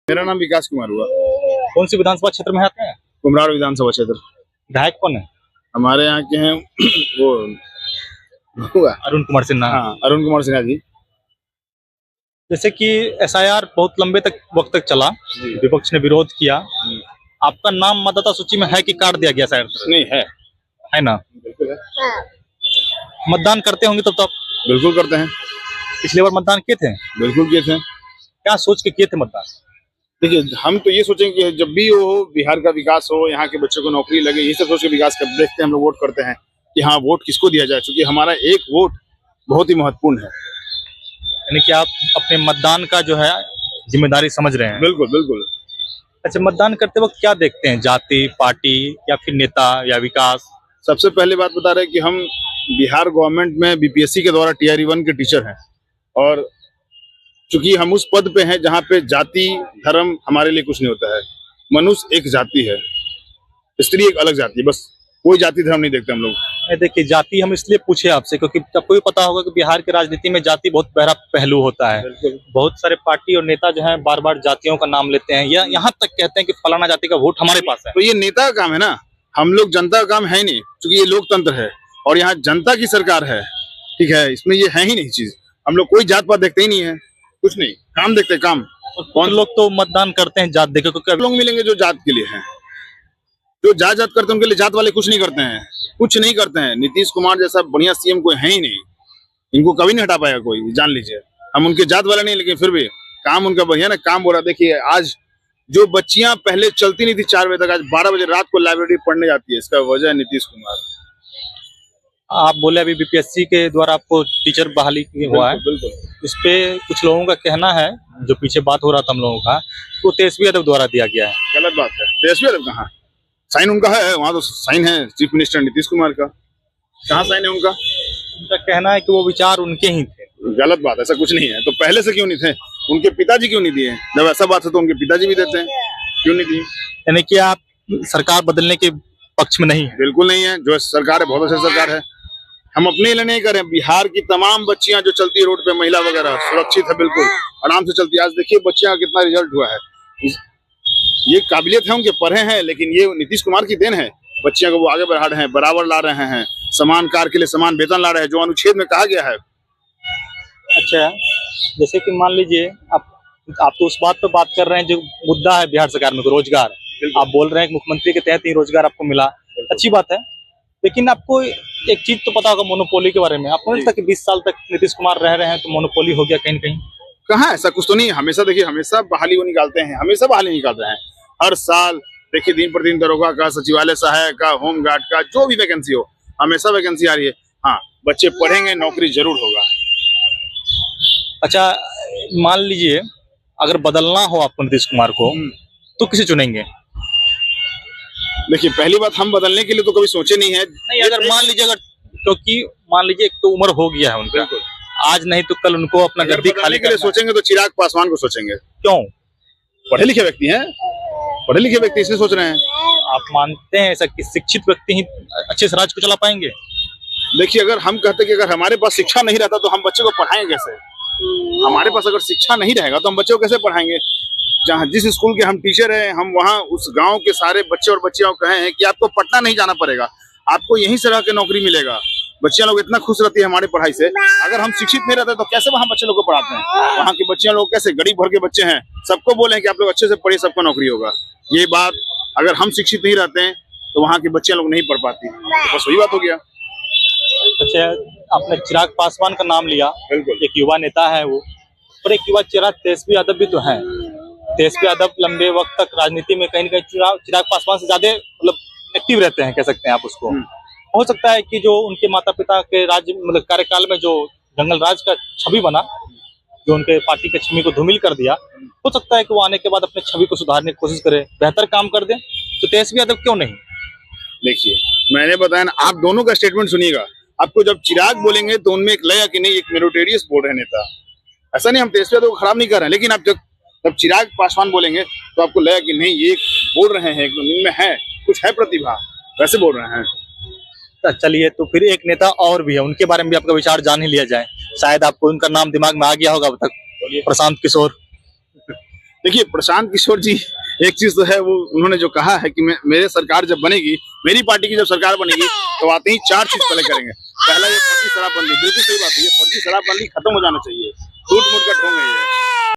मेरा नाम विकास कुमार हुआ। कौन सी विधानसभा क्षेत्र में आते हैं? कुम्हरार विधानसभा क्षेत्र। विधायक कौन है? हमारे यहाँ के हैं वो हुआ अरुण कुमार सिन्हा। हाँ, अरुण कुमार सिन्हा जी। जैसे कि एसआईआर बहुत लंबे वक्त तक चला, विपक्ष ने विरोध किया, आपका नाम मतदाता सूची में है कि काट दिया गया एसआईआर? नहीं है ना? बिल्कुल है। मतदान करते होंगे तब तो आप? बिल्कुल करते हैं। पिछले बार मतदान किए थे? बिल्कुल किए थे। क्या सोच के किए थे मतदान? देखिए, हम तो ये सोचेंगे कि जब भी हो बिहार का विकास हो, यहाँ के बच्चों को नौकरी लगे, ये सब सोच के विकास कर देखते हैं, हम लोग वोट करते हैं कि हाँ वोट किसको दिया जाए, क्योंकि हमारा एक वोट बहुत ही महत्वपूर्ण है। यानी कि आप अपने मतदान का जो है जिम्मेदारी समझ रहे हैं? बिल्कुल बिल्कुल। अच्छा, मतदान करते वक्त क्या देखते हैं? जाति, पार्टी या फिर नेता या विकास? सबसे पहले बात बता रहे हैं कि हम बिहार गवर्नमेंट में बीपीएससी के द्वारा टीआरई 1 के टीचर हैं, और चूंकि हम उस पद पे हैं जहाँ पे जाति धर्म हमारे लिए कुछ नहीं होता है। मनुष्य एक जाति है, स्त्री एक अलग जाति है, बस कोई जाति धर्म नहीं देखते हम लोग। देखिए, जाति हम इसलिए पूछे आपसे क्योंकि आपको भी पता होगा कि बिहार की राजनीति में जाति बहुत बड़ा पहलू होता है। बहुत सारे पार्टी और नेता जो हैं बार बार जातियों का नाम लेते हैं, या यहाँ तक कहते हैं कि फलाना जाति का वोट हमारे पास है। तो ये नेता का काम है ना, हम लोग जनता का काम है नहीं, क्योंकि ये लोकतंत्र है और यहाँ जनता की सरकार है। ठीक है, इसमें ये है ही नहीं चीज। हम लोग कोई जात पात देखते ही नहीं है, कुछ नहीं, काम देखते हैं, काम। कौन लोग तो मतदान करते हैं जात देखे, क्योंकि लोग मिलेंगे जो जात के लिए हैं, जो जात जात करते हैं उनके लिए जात वाले कुछ नहीं करते हैं, कुछ नहीं करते हैं। नीतीश कुमार जैसा बढ़िया सीएम कोई है ही नहीं, इनको कभी नहीं हटा पाएगा कोई, जान लीजिए। हम उनके जात वाले नहीं, लेकिन फिर भी काम उनका बढ़िया ना, काम हो रहा। देखिए, आज जो बच्चियां पहले चलती नहीं थी 4 बजे तक, आज 12 बजे रात को लाइब्रेरी पढ़ने जाती है। इसका वजह है नीतीश कुमार। आप बोले अभी बीपीएससी के द्वारा आपको टीचर बहाली हुआ है, बिल्कुल। इस पे कुछ लोगों का कहना है, जो पीछे बात हो रहा था हम लोगों का, वो तेजस्वी यादव द्वारा दिया गया है। गलत बात है। तेजस्वी यादव कहाँ? साइन उनका है, वहाँ तो साइन है चीफ मिनिस्टर नीतीश कुमार का। कहाँ साइन है उनका? उनका कहना है कि वो विचार उनके ही थे। गलत बात, ऐसा कुछ नहीं है। तो पहले से क्यों नहीं थे? उनके पिताजी क्यों नहीं दिए? जब ऐसा बात है तो उनके पिताजी भी देते हैं, क्यों नहीं दिए? यानी कि आप सरकार बदलने के पक्ष में नहीं है? बिल्कुल नहीं है। जो सरकार है बहुत अच्छी सरकार है। हम अपने लिए नहीं करें। बिहार की तमाम बच्चियां जो चलती है रोड पे, महिला वगैरह सुरक्षित है, बिल्कुल आराम से चलती है। आज देखिए बच्चियां का कितना रिजल्ट हुआ है। ये काबिलियत है उनके, पढ़े हैं, लेकिन ये नीतीश कुमार की देन है। बच्चियां को वो आगे बढ़ा रहे हैं, बराबर ला रहे हैं, समान कार्य के लिए समान वेतन ला रहे हैं, जो अनुच्छेद में कहा गया है। अच्छा, जैसे कि मान लीजिए आप तो उस बात पर बात कर रहे हैं जो मुद्दा है बिहार सरकार में, रोजगार। आप बोल रहे हैं कि मुख्यमंत्री के तहत ही रोजगार आपको मिला, अच्छी बात है, लेकिन आपको एक चीज तो पता होगा मोनोपोली के बारे में। आपको नहीं लगता कि 20 साल तक नीतीश कुमार रह रहे हैं तो मोनोपोली हो गया कहीं न कहीं? कहाँ ऐसा कुछ तो नहीं। हमेशा देखिए, हमेशा बहाली वो निकालते हैं, हमेशा बहाली निकाल रहे हैं। हर साल देखिए, दिन प्रतिदिन दरोगा का, सचिवालय सहायक का, होमगार्ड का, जो भी वैकेंसी हो, हमेशा वैकेंसी आ रही है। हाँ, बच्चे पढ़ेंगे, नौकरी जरूर होगा। अच्छा, मान लीजिए अगर बदलना हो आपको नीतीश कुमार को, तो किसे चुनेंगे? देखिए, पहली बात, हम बदलने के लिए तो कभी सोचे नहीं है। नहीं, अगर मान लीजिए, क्योंकि मान लीजिए एक तो उम्र हो गया है उनका, आज नहीं तो कल उनको अपना गद्दी खाली के लिए सोचेंगे तो चिराग पासवान को सोचेंगे। क्यों? पढ़े लिखे व्यक्ति हैं, पढ़े लिखे व्यक्ति इसलिए सोच रहे हैं। आप मानते हैं ऐसा कि शिक्षित व्यक्ति ही अच्छे से राज्य को चला पाएंगे? देखिए, अगर हम कहते कि अगर हमारे पास शिक्षा नहीं रहता तो हम बच्चे को पढ़ाएंगे कैसे? हमारे पास अगर शिक्षा नहीं रहेगा तो हम बच्चों को कैसे पढ़ाएंगे? जहाँ जिस स्कूल के हम टीचर हैं, हम वहाँ उस गांव के सारे बच्चे और बच्चियों को कहे हैं कि आपको पटना नहीं जाना पड़ेगा, आपको यहीं से रह के नौकरी मिलेगा। बच्चियां लोग इतना खुश रहती है हमारी पढ़ाई से। अगर हम शिक्षित नहीं रहते तो कैसे वहाँ बच्चे लोग को पढ़ाते हैं? वहाँ के बच्चियां लोग कैसे, गरीब भर के बच्चे हैं, सबको बोले कि आप लोग अच्छे से पढ़िए, सबको नौकरी होगा। ये बात अगर हम शिक्षित नहीं रहते हैं तो वहाँ की बच्चियां लोग नहीं पढ़ पाती, तो बस वही बात हो गया। अच्छा, आपने चिराग पासवान का नाम लिया, बिल्कुल, एक युवा नेता है वो, पर एक युवा चेहरा तेजस्वी यादव भी तो है। तेजस्वी यादव लंबे वक्त तक राजनीति में कहीं न कहीं चिराग पासवान से ज्यादा मतलब एक्टिव रहते हैं, कह सकते हैं आप उसको। हो सकता है कि जो उनके माता पिता के राज्य मतलब कार्यकाल में जो जंगल राज का छवि बना, जो उनके पार्टी के छवि को धूमिल कर दिया, हो सकता है कि वो आने के बाद अपने छवि को सुधारने की कोशिश करे, बेहतर काम कर दे। तो तेजस्वी यादव क्यों नहीं? देखिए, मैंने बताया ना, आप दोनों का स्टेटमेंट सुनिएगा। आपको जब चिराग बोलेंगे तो उनमें एक लय कि नहीं, एक मेरिटोरियस बोल रहे नेता। ऐसा नहीं, हम तेजस्वी यादव को खराब नहीं कर रहे हैं, लेकिन आप जब चिराग पासवान बोलेंगे तो आपको लगा कि नहीं, ये बोल रहे हैं, इनमें है कुछ, है प्रतिभा, वैसे बोल रहे हैं। चलिए, तो फिर एक नेता और भी है, उनके बारे में भी आपका विचार जान ही लिया जाए। शायद आपको उनका नाम दिमाग में आ गया होगा अब तक, प्रशांत किशोर। देखिए प्रशांत किशोर जी, एक चीज तो है, वो उन्होंने जो कहा है कि मेरे सरकार जब बनेगी, मेरी पार्टी की जब सरकार बनेगी तो आते ही 4 चीज पहले करेंगे। पहला ये फर्जी शराबबंदी, बिल्कुल सही बात है, ये फर्जी शराबबंदी खत्म हो जाना चाहिए, झूठ मूठ का ढोंग है ये।